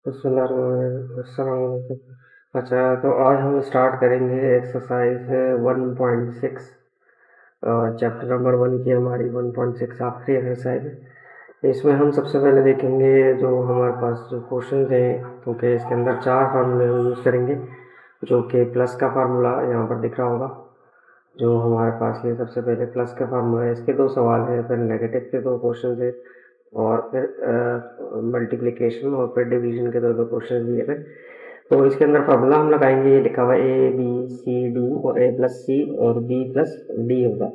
अस्सलाम। अच्छा, तो आज हम स्टार्ट करेंगे एक्सरसाइज 1.6। चैप्टर नंबर 1 की हमारी 1.6 आखिरी एक्सरसाइज है। इसमें हम सबसे पहले देखेंगे जो हमारे पास जो क्वेश्चन हैं, क्योंकि इसके अंदर 4 फार्मूले हम यूज़ करेंगे, जो कि प्लस का फार्मूला यहाँ पर दिख रहा होगा। जो हमारे पास ये सबसे पहले प्लस का फार्मूला है, इसके 2 सवाल हैं, फिर नेगेटिव के 2 क्वेश्चन है, और फिर मल्टीप्लिकेशन और फिर डिवीजन के 2 क्वेश्चन दिए थे। तो इसके अंदर फार्मूला हम लगाएंगे, ये लिखा हुआ है ए बी सी डी और ए प्लस सी और बी प्लस डी होगा।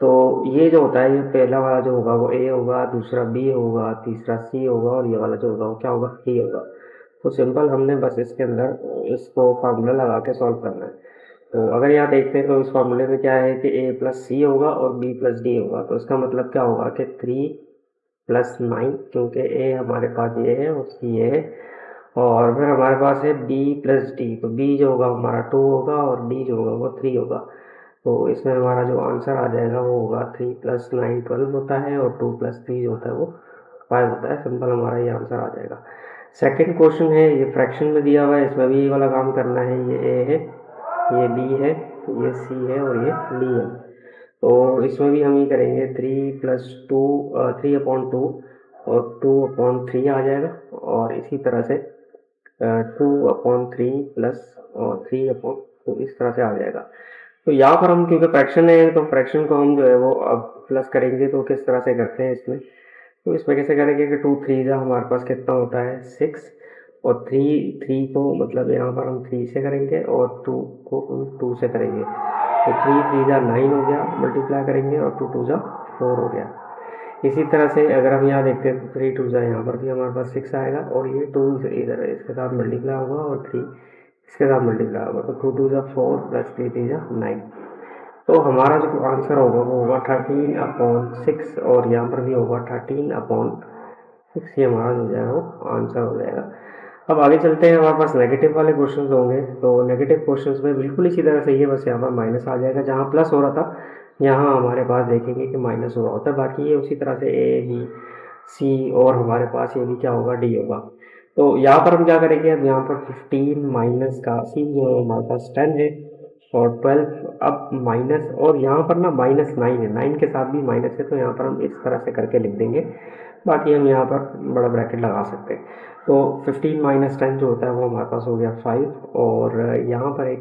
तो ये जो होता है, ये पहला वाला जो होगा वो ए होगा, दूसरा बी होगा, तीसरा सी होगा, और ये वाला जो होगा वो क्या होगा, डी होगा। तो सिंपल हमने बस इसके अंदर इसको फार्मूला लगा के सॉल्व करना है। तो अगर यहाँ देखते हैं तो इस फार्मूले में क्या है कि ए प्लस सी होगा और बी प्लस डी होगा। तो इसका मतलब क्या होगा कि 3 + 9, क्योंकि ए हमारे पास ये है और सी ये है, और फिर हमारे पास है बी प्लस डी। तो बी जो होगा हमारा 2 होगा और डी जो होगा वो 3 होगा। तो इसमें हमारा जो आंसर आ जाएगा वो होगा 3 + 9 12 होता है, और 2 + 3 जो होता है वो 5 होता है। सिंपल हमारा ये आंसर आ जाएगा। सेकंड क्वेश्चन है, ये फ्रैक्शन में दिया हुआ है, इसमें भी ये वाला काम करना है। ये ए है, ये बी है, ये सी है और ये डी है। तो इसमें भी हम ये करेंगे 3/2 और 2/3 आ जाएगा, और इसी तरह से 2/3 प्लस और 3/2 इस तरह से आ जाएगा। तो यहाँ पर हम क्योंकि फ्रैक्शन है तो फ्रैक्शन को हम जो है वो अब प्लस करेंगे। तो किस तरह से करते हैं इसमें, तो इसमें कैसे करेंगे कि 2 3 जा हमारे पास कितना होता है 6, और 3 को मतलब यहाँ पर हम 3 से करेंगे और 2 को हम 2 से करेंगे। तो 3 3 जा 9 हो गया, मल्टीप्लाई करेंगे, और 2 2 जा 4 हो गया। इसी तरह से अगर हम यहाँ देखते हैं तो 3 2 जा यहाँ पर भी हमारे पास 6 आएगा, और ये 2 इधर है इसके साथ मल्टीप्लाई होगा, और 3 इसके साथ मल्टीप्लाई होगा। तो 2 2 जा 4 प्लस 3 3 जा 9। तो हमारा जो आंसर होगा वो होगा 13/6, और यहाँ पर भी होगा 13/6। ये हमारा जो है वो आंसर हो जाएगा। अब आगे चलते हैं, हमारे पास नेगेटिव वाले क्वेश्चन होंगे। तो नेगेटिव क्वेश्चन में बिल्कुल इसी तरह से ही है, बस यहाँ पर माइनस आ जाएगा। जहाँ प्लस हो रहा था यहाँ हमारे पास देखेंगे कि माइनस हो रहा होता है। बाकी ये उसी तरह से ए बी सी, और हमारे पास ये भी क्या होगा, डी होगा। तो यहाँ पर हम क्या करेंगे, अब यहाँ पर 15 माइनस का सी जो है हमारे पास 10 है, और 12 अब माइनस, और यहाँ पर ना -9 है, 9 के साथ भी माइनस है। तो यहाँ पर हम इस तरह से करके लिख देंगे। बाकी हम यहाँ पर बड़ा ब्रैकेट लगा सकते हैं। तो 15 - 10 जो होता है वो हमारे पास हो गया 5, और यहाँ पर एक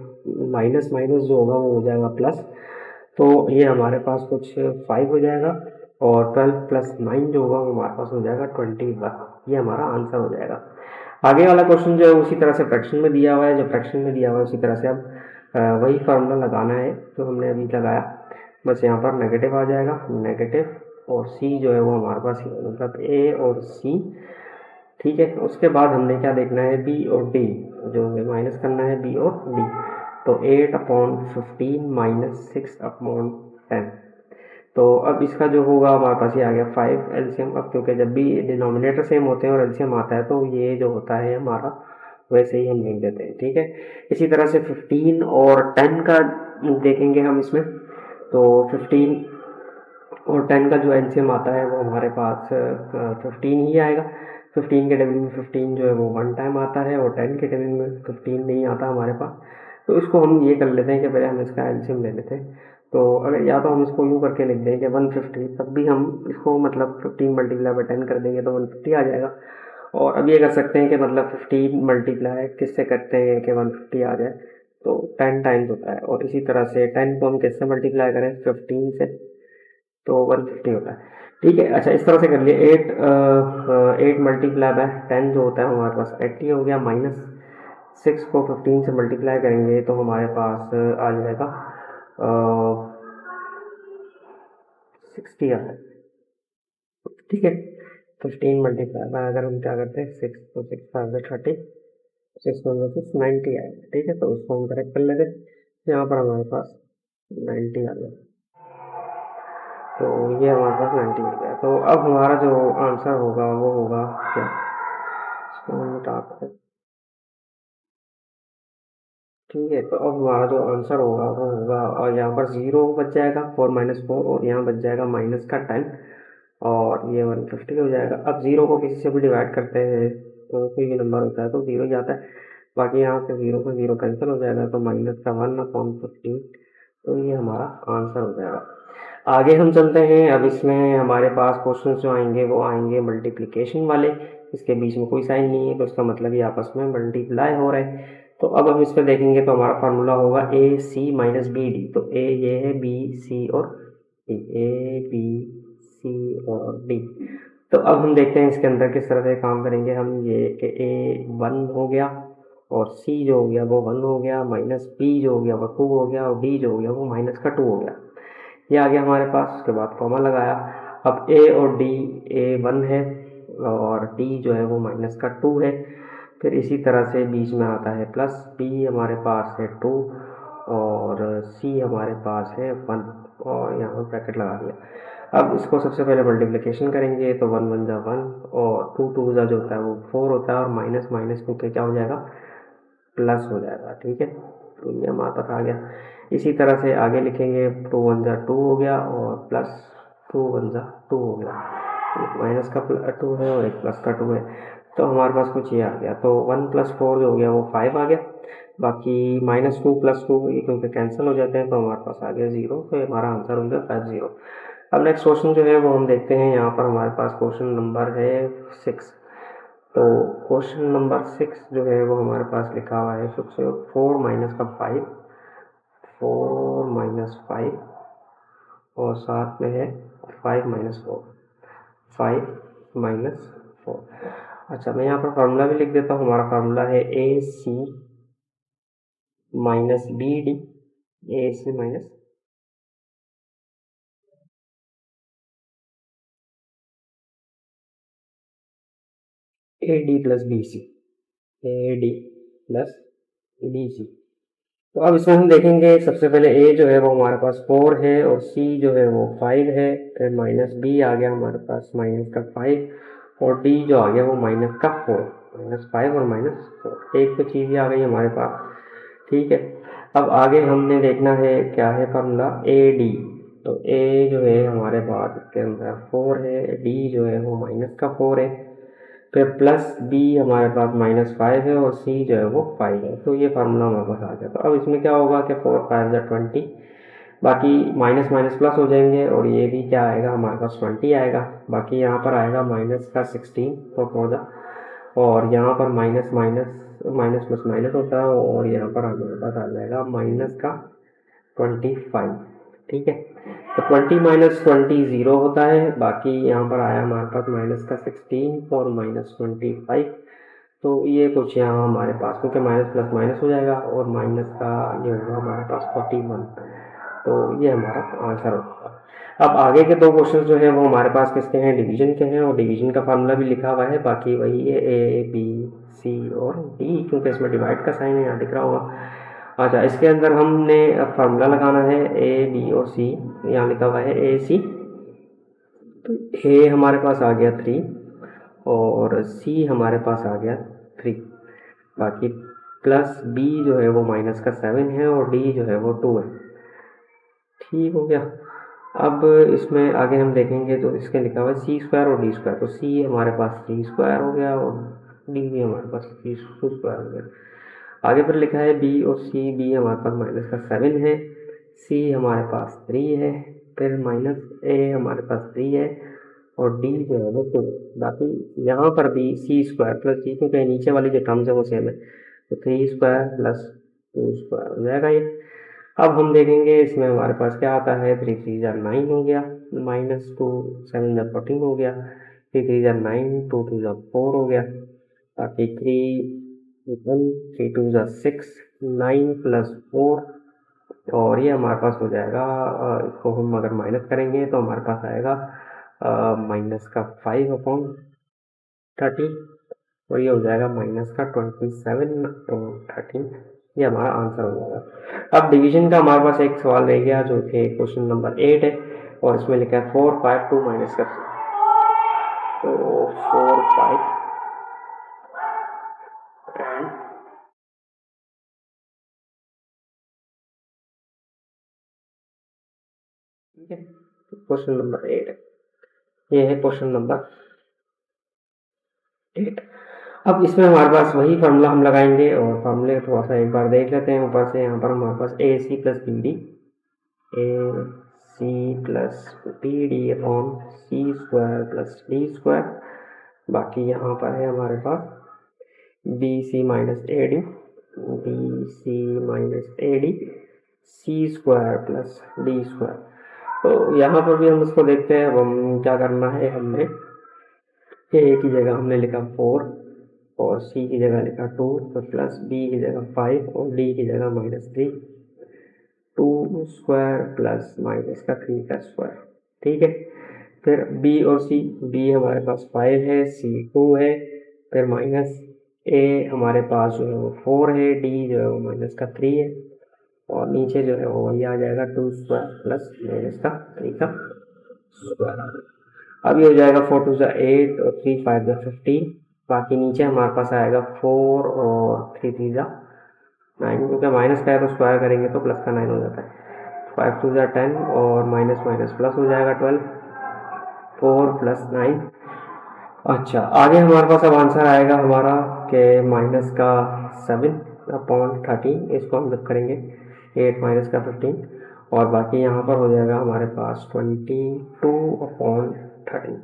माइनस माइनस जो होगा वो हो जाएगा प्लस। तो ये हमारे पास कुछ 5 हो जाएगा, और 12 + 9 जो होगा वो हमारे पास हो जाएगा 21। ये हमारा आंसर हो जाएगा। आगे वाला क्वेश्चन जो है उसी तरह से फ्रैक्शन में दिया हुआ है, जो फ्रैक्शन में दिया हुआ है उसी तरह से अब वही फार्मूला लगाना है जो हमने अभी लगाया। बस यहाँ पर नेगेटिव आ जाएगा, नेगेटिव, और सी जो है वो हमारे पास मतलब ए और सी। ठीक है, उसके बाद हमने क्या देखना है, बी और डी, जो हमें माइनस करना है बी और डी। तो 8/15 - 6/10। तो अब इसका जो होगा हमारे पास ये आ गया 5 एलसीएम। अब क्योंकि जब भी डिनोमिनेटर सेम होते हैं और एलसीएम आता है तो ये जो होता है हमारा वैसे ही हम लिख देते हैं। ठीक है, इसी तरह से 15 और 10 का देखेंगे हम इसमें। तो 15 और 10 का जो एलसीएम आता है वो हमारे पास 15 ही आएगा। 15 के डब्ल्यू में 15 जो है वो 1 टाइम आता है, और 10 के डब्ल्यू में 15 नहीं आता हमारे पास। तो इसको हम ये कर लेते हैं कि पहले हम इसका एलसीएम ले लेते हैं। तो अगर या तो हम इसको यूँ करके लिख दें कि 150, तब भी हम इसको मतलब 15 × 10 कर देंगे तो 150 आ जाएगा। और अब ये कर सकते हैं कि मतलब 15 मल्टीप्लाई किससे करते हैं कि 150 आ जाए, तो 10 टाइम्स होता है। और इसी तरह से 10 को हम किससे मल्टीप्लाई करें, 15 से, तो 150 होता है। ठीक है, अच्छा इस तरह से कर लिए। 8 मल्टीप्लाई बाय 10 जो होता है हमारे पास 80 हो गया, माइनस 6 को 15 से मल्टीप्लाई करेंगे तो हमारे पास आ जाएगा 60 आता है। ठीक है, 15 मल्टीप्लाई बाय अगर हम क्या करते हैं 6, तो 6 5 30, 6 6 90 आएगा। ठीक है, तो उसको हम करेक्ट कर लेते हैं। यहाँ पर हमारे पास 90 आ गया, तो ये हमारे पास 90 हो गया। तो अब हमारा जो आंसर होगा वो होगा क्या, इसको हम मिटा दें। ठीक है, तो अब हमारा जो आंसर होगा वो होगा, और यहाँ पर 0 बच जाएगा, 4 - 4, और यहाँ बच जाएगा माइनस का 10, और ये 150 हो जाएगा। अब 0 को किसी से भी डिवाइड करते हैं तो कोई भी नंबर होता है तो 0 ही आता है। बाकी यहाँ से 0 से 0 कैंसिल हो जाएगा, तो -1/15, तो ये हमारा आंसर हो जाएगा। आगे हम चलते हैं। अब इसमें हमारे पास क्वेश्चन जो आएंगे वो आएंगे मल्टीप्लिकेशन वाले। इसके बीच में कोई साइन नहीं है, तो इसका मतलब ये आपस में मल्टीप्लाई हो रहे हैं। तो अब हम इस पर देखेंगे तो हमारा फार्मूला होगा AC माइनस BD। तो ए ये है, B C और D, ABCD। तो अब हम देखते हैं इसके अंदर किस तरह से काम करेंगे हम। ये कि A 1 हो गया और C जो हो गया वो 1 हो गया, माइनस B जो हो गया वो 2 हो गया, और D जो हो गया वो -2 हो गया। ये आ गया हमारे पास। उसके बाद कॉमा लगाया। अब A और D, A 1 है और D जो है वो -2 है। फिर इसी तरह से बीच में आता है प्लस, B हमारे पास है 2 और C हमारे पास है 1, और यहाँ पर ब्रैकेट लगा दिया। अब इसको सबसे पहले मल्टीप्लिकेशन करेंगे तो 1 1 जा 1 और 2 2 जा जो होता है वो 4 होता है, और माइनस माइनस को क्या हो जाएगा, प्लस हो जाएगा। ठीक है, तो ये हमारे पास आ गया। इसी तरह से आगे लिखेंगे, 2 1 जा 2 हो गया और प्लस 2 1 जा 2 हो गया। एक माइनस का 2 है और एक प्लस का 2 है, तो हमारे पास कुछ ये आ गया। तो 1 + 4 जो हो गया वो 5 आ गया। बाकी -2 + 2 ये क्योंकि कैंसिल हो जाते हैं, तो हमारे पास आ गया 0। तो ये हमारा आंसर हो गया 50। अब नेक्स्ट क्वेश्चन जो है वो हम देखते हैं। यहाँ पर हमारे पास क्वेश्चन नंबर है 6। तो क्वेश्चन नंबर 6 जो है वो हमारे पास लिखा हुआ है 4 माइनस का 5, 4 - 5 और साथ में है 5 - 4, 5 - 4। अच्छा, मैं यहाँ पर फार्मूला भी लिख देता हूँ। हमारा फार्मूला है AC minus BD, AC minus AD plus BC, AD plus BC। तो अब इसमें हम देखेंगे सबसे पहले A जो है वो हमारे पास 4 है और C जो है वो 5 है। फिर माइनस B आ गया हमारे पास माइनस का 5, और D जो आ गया वो माइनस का 4, -5 और -4। एक तो चीज़ आ गई हमारे पास। ठीक है, अब आगे हमने देखना है क्या है फार्मूला, AD। तो A जो है हमारे पास इसके अंदर 4 है, D जो है वो -4 है, फिर प्लस B हमारे पास -5 है और C जो है वो 5 है। तो ये फार्मूला हमारे पास आ गया। तो अब इसमें क्या होगा कि 4 5 जा 20, बाकी माइनस माइनस प्लस हो जाएंगे, और ये भी क्या आएगा हमारे पास 20 आएगा। बाकी यहाँ पर आएगा माइनस का 16 फोर फोर जा, और यहाँ पर minus minus minus plus minus होता है, और यहाँ पर हमारे पास आ जाएगा माइनस का 25। ठीक है, तो 20 - 20 0 होता है। बाकी यहाँ पर आया हमारे पास माइनस का 16 और -25। तो ये कुछ यहाँ हमारे पास, क्योंकि माइनस प्लस माइनस हो जाएगा, और माइनस का ये होगा हमारे पास 41। तो ये हमारा आंसर होगा। अब आगे के दो क्वेश्चन जो है वो हमारे पास किसके हैं, डिवीजन के हैं, और डिवीजन का फार्मूला भी लिखा हुआ है। बाकी वही है A B C और D, क्योंकि इसमें डिवाइड का साइन है, यहाँ दिख रहा होगा। अच्छा, इसके अंदर हमने अब फार्मूला लगाना है A B और C। यहाँ लिखा हुआ है AC। तो A हमारे पास आ गया 3 और C हमारे पास आ गया 3। बाकी प्लस B जो है वो माइनस का 7 है, और D जो है वो 2 है। ठीक हो गया। अब इसमें आगे हम देखेंगे तो इसके लिखा हुआ है C² और D²। तो C हमारे पास 3² हो गया और D भी हमारे पास 3² हो गया। आगे पर लिखा है B और C। B हमारे पास माइनस का 7 है, C हमारे पास 3 है, फिर माइनस A हमारे पास 3 है, और D जो है वो 2। बाकी यहाँ पर भी C² प्लस D, क्योंकि नीचे वाली जो टर्म्स है वो सेम है, तो 3² प्लस 2² हो जाएगा ये। अब हम देखेंगे इसमें हमारे पास क्या आता है। 3 3 जा 9 हो गया, -2 7 जा 14 हो गया, 3 3 जा 9, 2 2 जा 4 हो गया। बाकी 3 1 3 2 जा 6, 9 प्लस 4, और ये हमारे पास हो जाएगा। इसको हम अगर माइनस करेंगे तो हमारे पास आएगा माइनस का 5/30, और ये हो जाएगा माइनस का 27/13। ये हमारा आंसर हो जाएगा। अब डिवीजन का हमारे पास एक सवाल रह गया जो कि क्वेश्चन नंबर 8 है, और इसमें लिखा है 4 5 2 माइनस का 3। तो 4 5 एंड, ठीक है, क्वेश्चन नंबर 8 है। ये है क्वेश्चन नंबर 8। अब इसमें हमारे पास वही फार्मूला हम लगाएंगे और फार्मूले थोड़ा सा एक बार देख लेते हैं ऊपर से। यहाँ पर हमारे पास A C plus B D, A C plus B D upon C square plus D square, बाकी यहाँ पर है हमारे पास B C minus A D, B C minus A D, C square plus D square. तो यहाँ पर भी हम इसको देखते हैं। अब हम क्या करना है, हमने ए की जगह हमने लिखा 4 और सी की जगह लिखा 2, तो प्लस बी की जगह 5 और डी की जगह -3, 2 स्क्वायर प्लस माइनस का 3 का स्क्वायर। ठीक है, फिर बी और सी, बी हमारे पास 5 है, सी 2 है, फिर माइनस ए हमारे पास जो है वो 4 है, डी जो है वो माइनस का 3 है, और नीचे जो है वो वही आ जाएगा 2 स्क्वायर प्लस माइनस का 3 का स्क्वायर। अब ये हो जाएगा 4 2 8 और 3 5 15, बाकी नीचे हमारे पास आएगा 4 और 3 3 9, क्योंकि माइनस का है तो स्क्वायर करेंगे तो प्लस का 9 हो जाता है। 5 2 10 और माइनस माइनस प्लस हो जाएगा 12, 4 प्लस 9। अच्छा, आगे हमारे पास अब आंसर आएगा हमारा कि माइनस का 7 अपॉन 13, इसको हम जब करेंगे 8 माइनस का 15, और बाकी यहाँ पर हो जाएगा हमारे पास 22 अपॉन 13,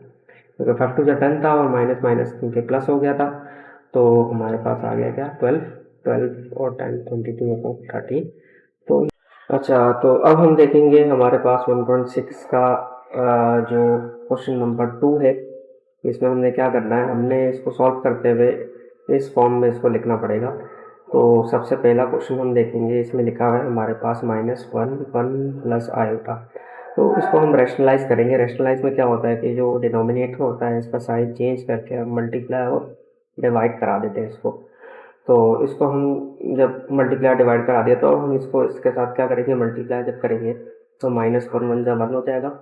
क्योंकि 5 2 10 था और माइनस माइनस क्योंकि प्लस हो गया था, तो हमारे पास आ गया क्या 12 और 10 22 अपॉन 13। तो अच्छा, तो अब हम देखेंगे हमारे पास 1.6 का जो क्वेश्चन नंबर 2 है। इसमें हमने क्या करना है, हमने इसको सॉल्व करते हुए इस फॉर्म में इसको लिखना पड़ेगा। तो सबसे पहला क्वेश्चन हम देखेंगे, इसमें लिखा हुआ है हमारे पास -1 1 प्लस आयोटा। तो इसको हम रैशनलाइज करेंगे। रैशनलाइज में क्या होता है कि जो डिनोमिनेटर होता है इसका साइन चेंज करके हम मल्टीप्लाई और डिवाइड करा देते हैं इसको। तो इसको हम जब मल्टीप्लाई डिवाइड करा दिया तो हम इसको इसके साथ क्या करेंगे, मल्टीप्लाई जब करेंगे तो -1 1 जा 1 हो जाएगा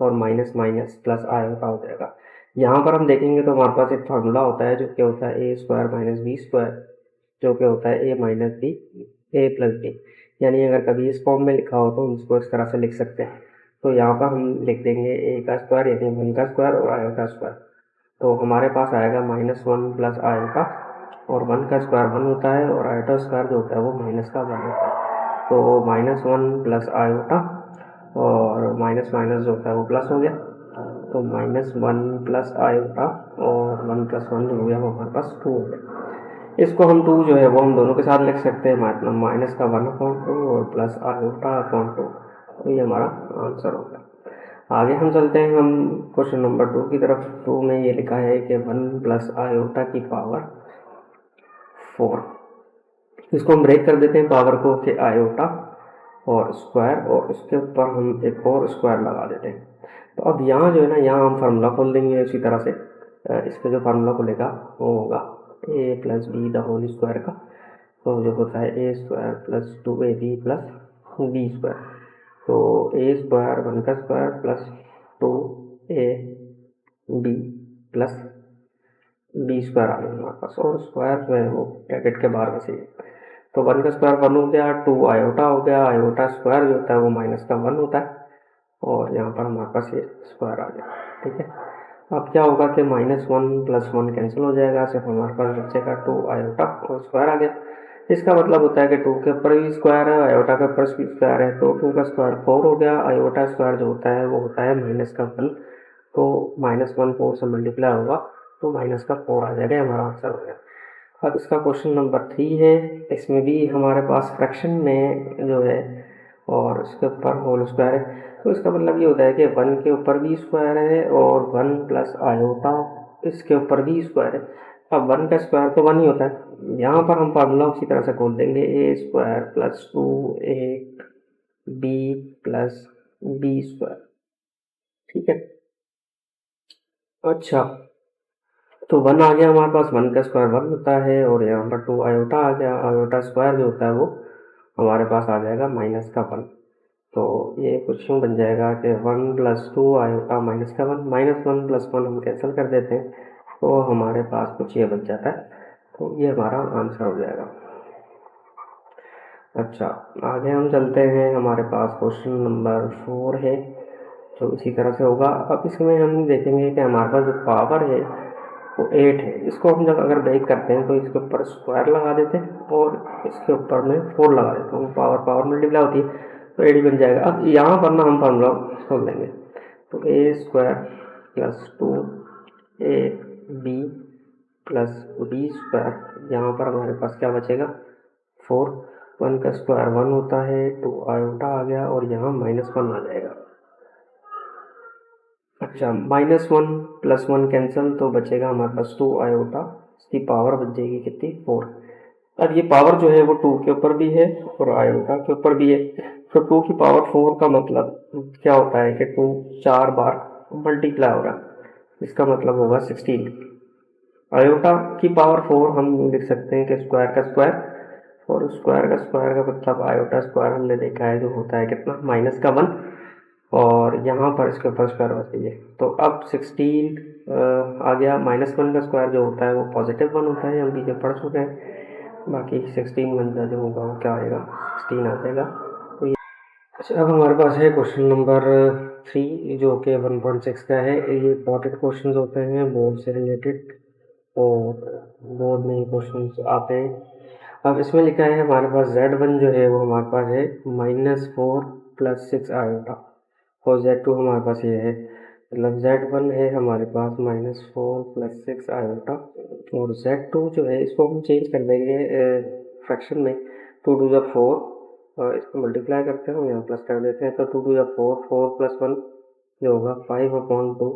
और माइनस माइनस प्लस आयोटा हो जाएगा। यहाँ पर हम देखेंगे तो हमारे पास एक फार्मूला होता है जो क्या होता है A square minus B square, जो क्या होता है ए minus B A plus B. यानी अगर कभी इस फॉर्म में लिखा हो तो हम इसको इस तरह से लिख सकते हैं। तो यहाँ पर हम लिख देंगे ए का स्क्वायर यानी 1 का स्क्वायर और आयोटा स्क्वायर। तो हमारे पास आएगा -1 प्लस आयोटा, और 1 का स्क्वायर 1 होता है और आयोटा स्क्वायर जो होता है वो माइनस का 1 होता है। तो -1 प्लस आयोटा और माइनस माइनस जो होता है वो प्लस हो गया, तो -1 प्लस आयोटा और 1 प्लस 1 जो हो गया वो हमारे पास 2 हो गया। इसको हम 2 जो है वो हम दोनों के साथ लिख सकते हैं, मतलब माइनस का 1/2 और प्लस आयोटा अपॉन 2, तो ये हमारा आंसर होगा। आगे हम चलते हैं हम क्वेश्चन नंबर 2 की तरफ। 2 में ये लिखा है कि 1 प्लस आयोटा की पावर 4। इसको हम ब्रेक कर देते हैं पावर को कि आयोटा और स्क्वायर, और उसके ऊपर हम एक और स्क्वायर लगा देते हैं। तो अब यहाँ जो है ना, यहाँ हम फार्मूला खोल देंगे इसी तरह से। इसके जो फार्मूला खोलेगा वो होगा A plus B the whole square का, तो जो होता है A square plus 2ab plus B square. तो ए स्क्वायर 1 का square plus 2ab plus B square आ गया हमारे पास, और स्क्वायर जो है वो ब्रैकेट के बाहर वैसे ही। तो 1 का स्क्वायर 1 हो गया, 2 आयोटा हो गया, आयोटा स्क्वायर जो होता है वो माइनस का 1 होता है, और यहाँ पर हमारे पास ये स्क्वायर आ गया। ठीक है, अब क्या होगा कि -1 प्लस 1 कैंसिल हो जाएगा, सिर्फ हमारे पास बचेगा 2 आयोटा और स्क्वायर आ गया। इसका मतलब होता है कि 2 के ऊपर भी स्क्वायर है, आयोटा के ऊपर भी स्क्वायर है, तो 2 का स्क्वायर 4 हो गया। आयोटा स्क्वायर जो होता है वो होता है माइनस का 1, तो -1 4 से मल्टीप्लाई होगा तो माइनस का 4 आ जाएगा, हमारा आंसर हो गया। अब इसका क्वेश्चन नंबर 3 है। इसमें भी हमारे पास फ्रैक्शन में जो है और इसके ऊपर होल स्क्वायर है, तो इसका मतलब ये होता है कि 1 के ऊपर भी स्क्वायर है और 1 प्लस आयोटा इसके ऊपर भी स्क्वायर है। अब 1 का स्क्वायर तो 1 ही होता है। यहाँ पर हम फार्मूला उसी तरह से खोल देंगे, A square plus 2ab plus B square. ठीक है, अच्छा, तो 1 आ गया हमारे पास, 1 का स्क्वायर 1 होता है, और यहाँ पर 2 आयोटा आ गया, आयोटा स्क्वायर जो होता है वो हमारे पास आ जाएगा माइनस का 1। तो ये क्वेश्चन बन जाएगा कि 1 प्लस 2 आयोटा माइनस का 1, -1 प्लस 1 हम कैंसिल कर देते हैं, तो हमारे पास कुछ ये बच जाता है, तो ये हमारा आंसर हो जाएगा। अच्छा, आगे हम चलते हैं, हमारे पास क्वेश्चन नंबर 4 है जो इसी तरह से होगा। अब इसमें हम देखेंगे कि हमारे पास जो पावर है वो 8 है। इसको हम जब अगर ब्रेक करते हैं तो इसके ऊपर स्क्वायर लगा देते हैं और इसके ऊपर में 4 लगा देते हैं, पावर पावर मल्टीप्लाई होती है तो 8 बन जाएगा। अब यहाँ पर ना हम फॉर्मूला खोल देंगे, तो A square plus 2 A B plus B square, यहाँ पर हमारे पास क्या बचेगा 4, 1 का स्क्वायर 1 होता है, 2 आयोटा आ गया और यहाँ -1 आ जाएगा। अच्छा, -1 प्लस 1 कैंसिल, तो बचेगा हमारे पास 2 आयोटा, इसकी पावर बच जाएगी कितनी 4। अब ये पावर जो है वो 2 के ऊपर भी है और आयोटा के ऊपर भी है, तो 2 की पावर 4 का मतलब क्या होता है कि 2 4 बार मल्टीप्लाई हो रहा है, इसका मतलब होगा 16। आयोटा की पावर 4 हम लिख सकते हैं कि स्क्वायर का स्क्वायर, और स्क्वायर का स्क्वायर का मतलब आयोटा स्क्वायर हमने देखा है जो होता है कितना -1, और यहाँ पर इसके ऊपर स्क्वायर बच गई। तो अब 16 आ गया। -1 का स्क्वायर जो होता है वो +1 होता है, हम पीछे पढ़ चुके हैं। बाकी 16 बन जो होगा वो क्या आएगा 16 आ जाएगा। तो अच्छा, अब हमारे पास है क्वेश्चन नंबर 3 जो कि 1.6 का है। ये इंपॉर्टेंट क्वेश्चन होते हैं बोर्ड से रिलेटेड और बोर्ड में क्वेश्चन आते हैं। अब इसमें लिखा है हमारे पास Z1 जो है वो हमारे पास है -4 + 6 आयोटा, और Z2 हमारे पास ये है, मतलब Z1 है हमारे पास -4 + 6 आयोटा, और Z2 जो है इसको हम चेंज कर देंगे फ्रैक्शन में, 2 टू द 4, और इसको मल्टीप्लाई करते हैं, यहाँ प्लस कर देते हैं, तो 2 टू द 4, 4 + 1 जो होगा 5/2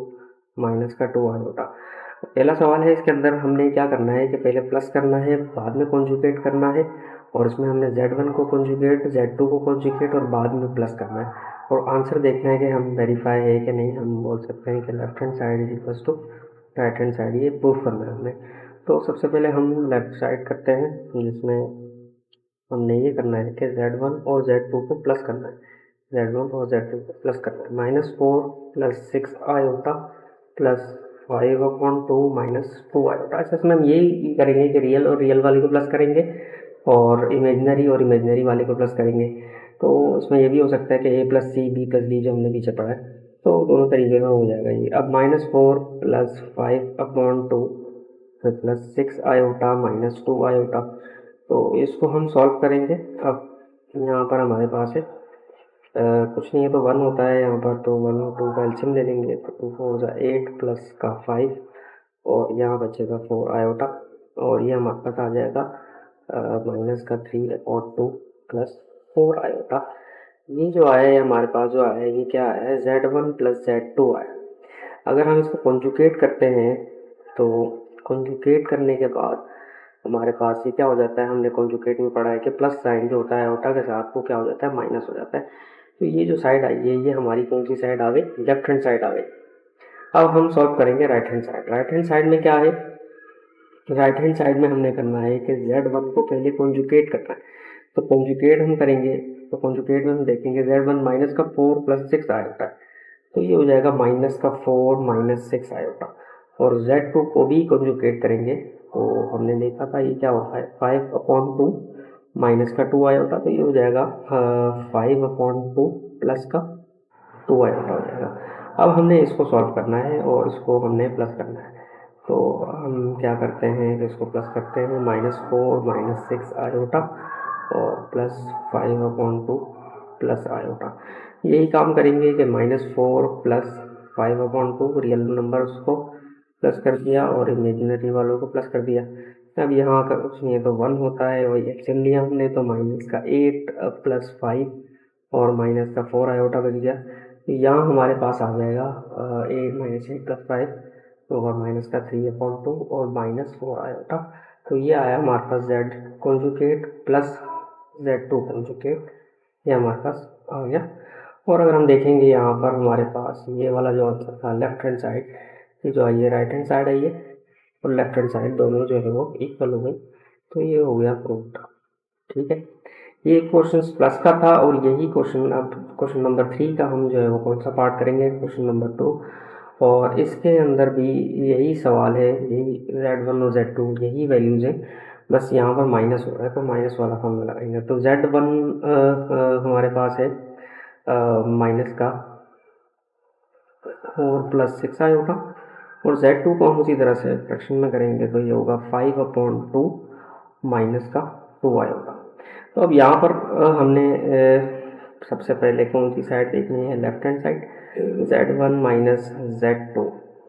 माइनस का 2 आयोटा। पहला सवाल है, इसके अंदर हमने क्या करना है कि पहले प्लस करना है, बाद में कॉन्जुगेट करना है, और इसमें हमने Z1 को कॉन्जुगेट, Z2 को कॉन्जुगेट और बाद में प्लस करना है, और आंसर देखना है कि हम वेरीफाई है कि नहीं। हम बोल सकते हैं कि left hand side is equal to right hand side, ये प्रूफ करना है हमें। तो सबसे पहले हम लेफ्ट साइड करते हैं, जिसमें हमने ये करना है कि Z1 और Z2 को प्लस करना है, Z1 और Z2 को प्लस करना है। -4 + 6 आयोटा प्लस 5/2 -2 आयोटा। ऐसे इसमें हम यही करेंगे कि रियल और रियल वाले को प्लस करेंगे और इमेजनरी वाले को प्लस करेंगे। तो इसमें ये भी हो सकता है कि A + C B + D जो हमने पीछे पढ़ा है, तो दोनों तरीके का हो जाएगा ये। अब -4 + 5/2 प्लस 6 आयोटा -2 आयोटा, तो इसको हम सॉल्व करेंगे। अब यहाँ पर हमारे पास है कुछ नहीं है, तो 1 होता है यहाँ पर, तो 1 और 2 का एलसीएम ले लेंगे, तो 2 4 8 प्लस का 5, और यहाँ बचेगा 4 आयोटा, और ये हमारे पास आ जाएगा -3/2 प्लस 4 आयोटा। ये जो आया है हमारे पास, जो आया है ये क्या आया है Z1 + Z2 आया। अगर हम इसको कॉन्जुगेट करते हैं तो कॉन्जुगेट करने के बाद हमारे पास ये क्या हो जाता है, हमने कॉन्जुगेट में पढ़ा है कि प्लस साइन जो होता है आयोटा के साथ वो क्या हो जाता है माइनस हो जाता है। तो ये जो साइड आई है ये हमारी कौन सी साइड आ गई, लेफ्ट हैंड साइड आ गई। अब हम सॉल्व करेंगे right hand side. Right hand side में क्या है, राइट हैंड साइड में हमने करना है कि Z1 को पहले कॉन्जुगेट करना है, तो कॉन्जुगेट हम करेंगे, तो कॉन्जुगेट में हम देखेंगे Z1 -4 + 6 आयोटा, तो ये हो जाएगा -4 -6 आयोटा, और Z2 को भी कॉन्जुगेट करेंगे, तो हमने देखा था ये क्या होता है 5/2 माइनस का 2 आयोटा, तो ये हो जाएगा 5/2 प्लस का 2 आयोटा हो जाएगा। अब हमने इसको सॉल्व करना है और इसको हमने प्लस करना है, तो हम क्या करते हैं कि इसको प्लस करते हैं, -4 -6 आयोटा और प्लस 5/2 प्लस आयोटा। यही काम करेंगे कि -4 + 5/2 रियल नंबर्स को प्लस कर दिया और इमेजिनरी वालों को प्लस कर दिया। अब यहाँ का कुछ नहीं है, तो 1 होता है, वही एलसीएम लिया हमने, तो -8 + 5 और -4 आयोटा बच गया। यहाँ हमारे पास आ जाएगा 8 + 5 और -3/2 और -4 आयोटा। तो ये आया हमारे पास Z conjugate plus Z2 conjugate, ये हमारे पास आ गया। और अगर हम देखेंगे यहाँ पर हमारे पास ये वाला जो आंसर था लेफ्ट हैंड साइड, ये जो आई है राइट हैंड साइड आई है और लेफ्ट हैंड साइड दोनों जो है वो इक्वल हो गई, तो ये हो गया प्रूव्ड। ठीक है, ये क्वेश्चन प्लस का था, और यही क्वेश्चन अब क्वेश्चन नंबर 3 का हम जो है वो कौन सा पार्ट करेंगे, क्वेश्चन नंबर 2, और इसके अंदर भी यही सवाल है, यही Z1 और Z2 यही वैल्यूज़ हैं, बस यहाँ पर माइनस हो रहा है, तो माइनस वाला फॉर्मूला लगाएंगे। तो Z1 हमारे पास है माइनस का 4 + 6 आयोटा, और Z2 को हम उसी तरह से फ्रैक्शन में करेंगे तो ये होगा 5/2 माइनस का 2 आएगा। तो अब यहाँ पर हमने सबसे पहले कौन सी साइड देखनी है, left hand side, Z1 minus Z2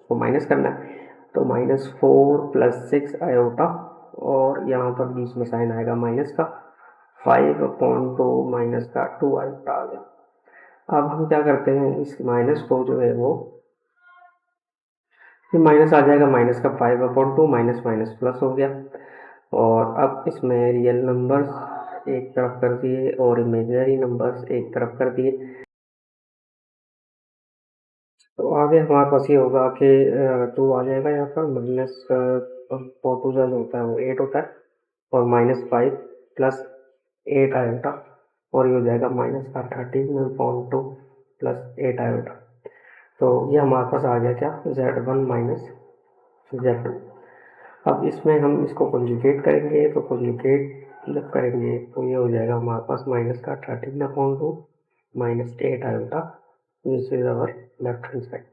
को माइनस करना है, तो -4 + 6 आयोटा, और यहाँ पर बीच में साइन आएगा माइनस का 5/2 माइनस का 2 आयोटा आ गया। अब हम क्या करते हैं, इस माइनस को जो है वो ये माइनस आ जाएगा, माइनस का 5/2 माइनस माइनस प्लस हो गया, और अब इसमें रियल नंबर्स एक तरफ कर दिए और इमेजिनरी नंबर्स एक तरफ कर दिए। तो आगे हमारे पास ये होगा कि 2 आ जाएगा यहाँ पर, माइनस 4 2 जो होता है वो 8 होता है, और -5 + 8 आयोटा, और ये हो जाएगा माइनस का 13/2 + 8 आयोटा। तो ये हमारे पास आ गया क्या, Z1 माइनस Z2। अब इसमें हम इसको कॉन्जुगेट करेंगे, तो कॉन्जुगेट जब करेंगे तो ये हो जाएगा हमारे पास माइनस का 13/2 -8 iota, this is our left hand side.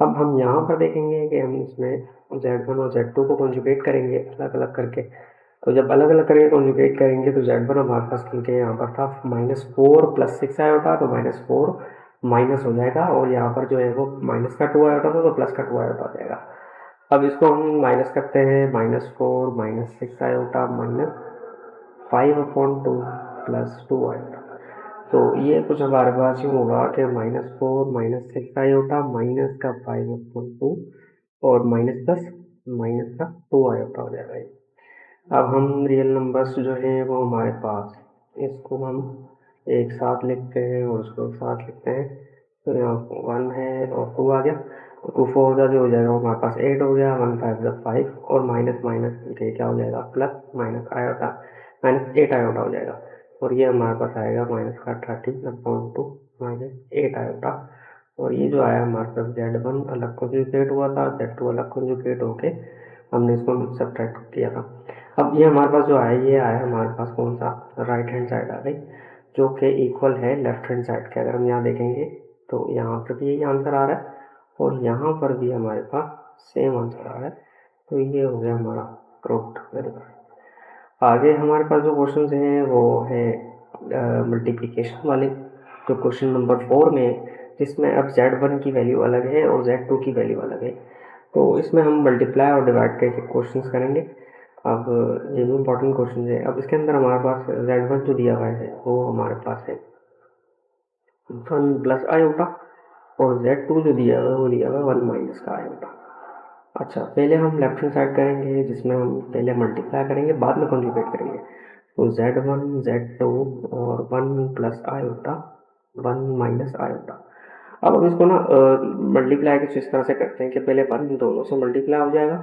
अब हम यहाँ पर देखेंगे कि हम इसमें Z1 और Z2 को कॉन्जुगेट करेंगे अलग अलग करके। तो जब अलग अलग करके कॉन्जुगेट करेंगे तो Z1 हमारे पास क्योंकि यहाँ पर था -4 + 6 आयोटा, तो -4 माइनस हो जाएगा, और यहाँ पर जो है वो माइनस का 2 आयोटा था तो प्लस का 2 आयोटा हो जाएगा। अब इसको हम माइनस करते हैं, -4 -6 आयोटा माइनस 5/2 + 2 आयोटा। तो ये कुछ हमारे पास यूँ होगा कि -4 -6 आयोटा माइनस का 5/2 और -10 माइनस का 2 आयोटा हो जाएगा ये। अब हम रियल नंबर्स जो हैं वो हमारे पास, इसको हम एक साथ लिखते हैं और उसको एक साथ लिखते हैं, तो यहाँ 1 है और 2 आ गया, तो 2 4 जो हो जाएगा हमारे पास 8 हो गया, 1 5 5, और माइनस माइनस ये क्या हो जाएगा, प्लस माइनस आयोटा, -8 आयोटा हो जाएगा, और ये हमारे पास आएगा माइनस का 13/2 -8 आयोटा। और ये जो आया हमारे पास Z1 अलग कॉन्जुगेट हुआ था, Z2 अलग कॉन्जुगेट होके हमने इसको सब्ट्रैक्ट किया था। अब ये हमारे पास जो आया, ये आया हमारे पास कौन सा, राइट हैंड साइड आ गई, जो कि इक्वल है लेफ्ट हैंड साइड के। अगर हम यहाँ देखेंगे तो यहाँ पर भी यही आंसर आ रहा है, और यहाँ पर भी हमारे पास सेम आंसर आ रहा है, तो ये हो गया हमारा प्रूव्ड। Very good. आगे हमारे पास जो क्वेश्चन हैं वो है मल्टीप्लिकेशन वाले, जो क्वेश्चन नंबर 4 में है, जिसमें अब Z1 की वैल्यू अलग है और Z2 की वैल्यू अलग है। तो इसमें हम मल्टीप्लाई और डिवाइड के क्वेश्चंस करेंगे। अब ये भी इम्पोर्टेंट क्वेश्चन है। अब इसके अंदर हमारे पास Z1 जो दिया हुआ है वो हमारे पास है 1 + आयोटा, और Z2 जो दिया हुआ है वो दिया हुआ है 1 माइनस का आयोटा। अच्छा, पहले हम लेफ्ट हैंड साइड करेंगे, जिसमें हम पहले मल्टीप्लाई करेंगे बाद में कॉन्जुगेट करेंगे। तो Z1 Z2 और 1 + आयोटा 1 माइनस आयोटा। अब हम इसको ना मल्टीप्लाई कुछ इस तरह से करते हैं कि पहले 1 दोनों से मल्टीप्लाई हो जाएगा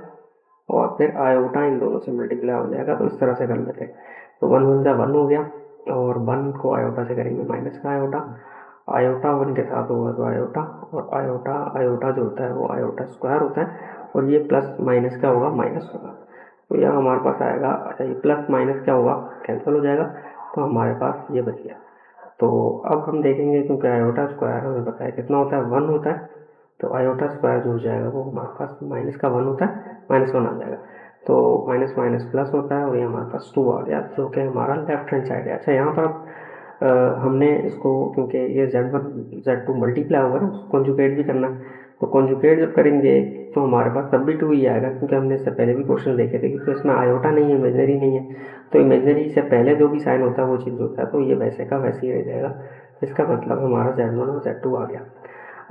और फिर आयोटा इन दोनों से मल्टीप्लाई हो जाएगा, तो इस तरह से कर लेते हैं। तो 1 1 1 हो गया, और 1 को आयोटा से करेंगे माइनस का आयोटा, आयोटा 1 के साथ होगा तो आयोटा, और आयोटा आयोटा जो होता है वो आयोटा स्क्वायर होता है, और ये प्लस माइनस क्या होगा, माइनस होगा। तो यह हमारे पास आएगा, अच्छा ये प्लस माइनस क्या होगा, कैंसिल हो जाएगा, तो हमारे पास ये बच गया। तो अब हम देखेंगे, क्योंकि आयोटा स्क्वायर हमें पता है कितना होता है, 1 होता है, तो आयोटा स्क्वायर जो हो जाएगा वो हमारे पास माइनस का 1 होता है, -1 आ जाएगा, तो माइनस माइनस प्लस होता है, और ये हमारे पास 2 आ गया, जो कि हमारा लेफ्ट हैंड साइड है। अच्छा, यहाँ पर अब हमने इसको, क्योंकि ये Z1 Z2 मल्टीप्लाई होगा ना, उसको कॉन्जुगेट भी करना है, तो कॉन्जुगेट जब करेंगे तो हमारे पास तब भी 2 ही आएगा, क्योंकि हमने इससे पहले भी क्वेश्चन देखे थे, क्योंकि इसमें आयोटा नहीं है, इमेजनरी नहीं है, तो इमेजनरी से पहले जो भी साइन होता है वो चेंज होता है, तो ये वैसे का वैसे ही रह जाएगा। इसका मतलब हमारा Z1 और Z2 आ गया।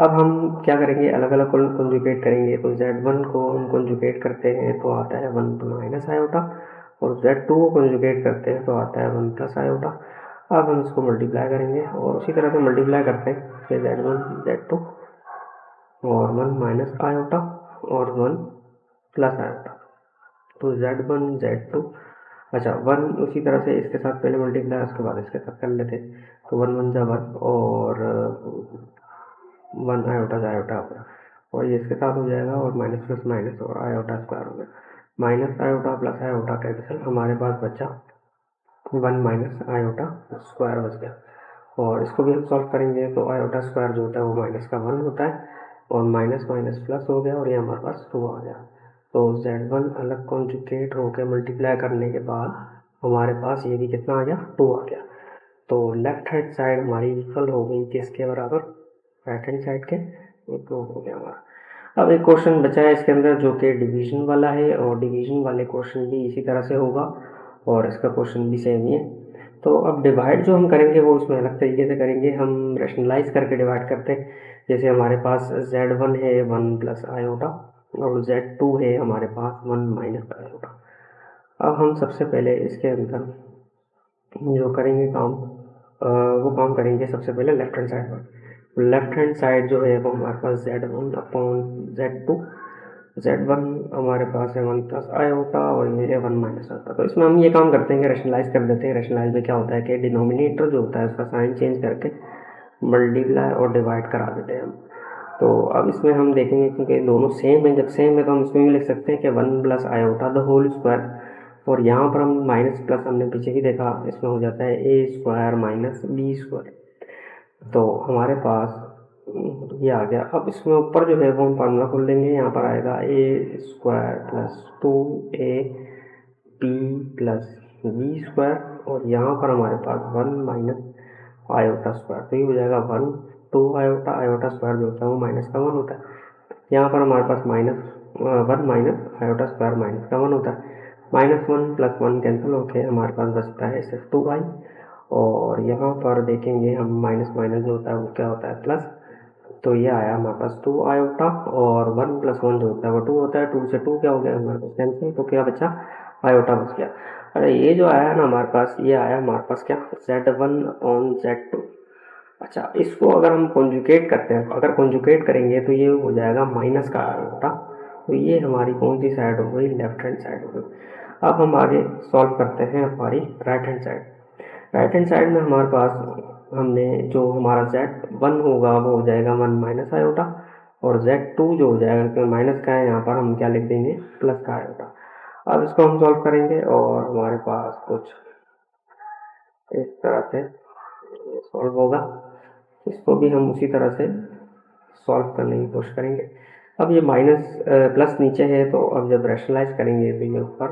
अब हम क्या करेंगे, अलग अलग कॉन्जुगेट करेंगे, तो Z1 को हम कॉन्जुगेट करते हैं तो आता है 1 माइनस आयोटा, और Z2 को कॉन्जुगेट करते हैं तो आता है 1 प्लस आयोटा। अब हम इसको मल्टीप्लाई करेंगे और उसी तरह से मल्टीप्लाई करते हैं कि Z1 Z2 और 1 माइनस आयोटा और 1 प्लस आयोटा, तो Z1 Z2, अच्छा 1 उसी तरह से इसके साथ पहले मल्टीप्लाई, उसके बाद इसके साथ कर लेते हैं, तो 1 1 जा 1 और 1 आयोटा से आयोटा हो गया, और ये इसके साथ हो जाएगा, और माइनस प्लस माइनस और आयोटा स्क्वायर हो गया, minus iota plus iota cancel, हमारे पास बचा 1 माइनस आयोटा स्क्वायर बच गया। और इसको भी हम सॉल्व करेंगे, तो आयोटा स्क्वायर जो होता है वो माइनस का 1 होता है, और माइनस माइनस प्लस हो गया और ये हमारे पास 2 आ गया। तो Z1 अलग कॉन्जुगेट होकर मल्टीप्लाई करने के बाद हमारे पास ये भी कितना आ गया, 2 आ गया। तो लेफ्ट हैंड साइड हमारी इक्वल हो गई किसके बराबर, राइट हैंड साइड के, ये 2 हो गया हमारा। अब एक क्वेश्चन बचा है इसके अंदर जो कि डिवीजन वाला है, और डिवीजन वाले क्वेश्चन भी इसी तरह से होगा और इसका क्वेश्चन भी सेम ही है। तो अब डिवाइड जो हम करेंगे वो उसमें अलग तरीके से करेंगे, हम रैशनलाइज करके डिवाइड करते हैं। जैसे हमारे पास Z1 है 1 प्लस आयोटा और Z2 है हमारे पास 1 माइनस आयोटा। अब हम सबसे पहले इसके अंदर जो करेंगे काम, वो काम करेंगे सबसे पहले लेफ्ट हैंड साइड पर। लेफ्ट हैंड साइड जो है वो हमारे पास Z1 अपॉन Z2, Z1 हमारे पास है 1 प्लस आयोटा और ये है 1 माइनस आयोटा। तो इसमें हम ये काम करते हैं कि रैशनलाइज कर देते हैं। रैशनलाइज में क्या होता है कि डिनोमिनेटर जो होता है उसका साइन चेंज करके मल्टीप्लाई और डिवाइड करा देते हैं हम। तो अब इसमें हम देखेंगे क्योंकि दोनों सेम है, जब सेम है तो हम इसमें भी लिख सकते हैं कि 1 plus iota the whole square, और यहाँ पर हम माइनस प्लस हमने पीछे भी देखा, इसमें हो जाता है A square minus B square. तो हमारे पास ये आ गया। अब इसमें ऊपर जो है वो हम फार्मूला खोल लेंगे, यहाँ पर आएगा A square plus 2 A B plus B square, और यहाँ पर हमारे पास 1 माइनस आयोटा स्क्वायर, तो ये हो जाएगा 1 2 आयोटा, आयोटा स्क्वायर जो होता है वो माइनस का 1 होता है। यहाँ पर हमारे पास minus 1 minus iota square minus का 1 होता है। -1 + 1 कैंसिल होके हमारे पास बचता है सिर्फ 2i, और यहाँ पर देखेंगे हम माइनस माइनस जो होता है वो क्या होता है प्लस, तो ये आया हमारे पास 2 आयोटा, और 1 + 1 जो होता है वो 2 होता है। 2 से 2 क्या हो गया हमारे पास कैंसिल, तो क्या बचा, आयोटा बच गया। अरे ये जो आया ना हमारे पास, ये आया हमारे पास क्या, Z1 ऑन Z2। अच्छा, इसको अगर हम कॉन्जुगेट करते हैं, अगर कॉन्जुगेट करेंगे तो ये हो जाएगा माइनस का आयोटा। तो ये हमारी कौन सी साइड हो गई, लेफ्ट हैंड साइड हो गई। अब हम आगे सॉल्व करते हैं हमारी right hand side. Right hand side में हमारे पास हमने जो हमारा Z1 होगा वो हो जाएगा 1 माइनस आयोटा, और Z2 जो हो जाएगा क्योंकि माइनस का है यहाँ पर हम क्या लिख देंगे, प्लस का आयोटा। अब इसको हम सॉल्व करेंगे और हमारे पास कुछ इस तरह से सॉल्व होगा। इसको भी हम उसी तरह से सॉल्व करने की कोशिश करेंगे। अब ये माइनस प्लस नीचे है, तो अब जब रैशनलाइज करेंगे तो ये ऊपर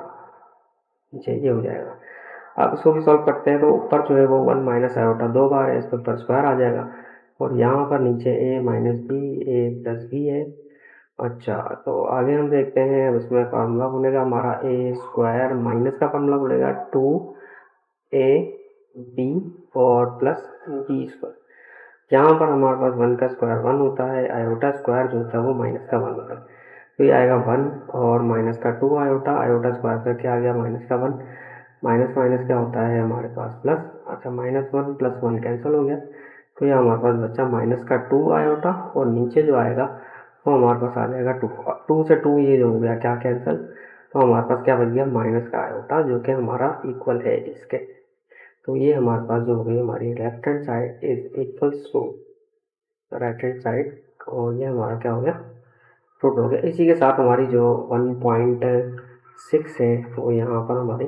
नीचे ये हो जाएगा। अब इसको भी सॉल्व करते हैं, तो ऊपर जो है वो 1 माइनस आयोटा 2 बार है, इसके ऊपर स्क्वायर आ जाएगा, और यहाँ पर नीचे a minus B A plus B है। अच्छा, तो आगे हम देखते हैं उसमें फार्मूला बनेगा हमारा ए स्क्वायर माइनस का फार्मूला बनेगा 2a b और प्लस बी स्क्वायर। यहाँ पर हमारे पास 1 का स्क्वायर 1 होता है, आयोटा स्क्वायर जो होता है वो माइनस का 1 होता है, तो ये आएगा 1 और माइनस का 2 आयोटा, आयोटा स्क्वायर करके आ गया माइनस का 1, माइनस माइनस क्या होता है हमारे पास प्लस। अच्छा, -1 + 1 कैंसिल हो गया, तो ये हमारे पास बचा माइनस का 2 आयोटा, और नीचे जो आएगा वो हमारे पास आ जाएगा 2, 2 से 2 ये जो हो गया क्या कैंसिल, तो हमारे पास क्या बच गया, माइनस का आयोटा, जो कि हमारा इक्वल है इसके। तो ये हमारे पास जो हो गई हमारी left hand side is equals to right hand side, और ये हमारा क्या हो गया, प्रूफ हो गया। इसी के साथ हमारी जो 1.6 है वो यहाँ पर हमारी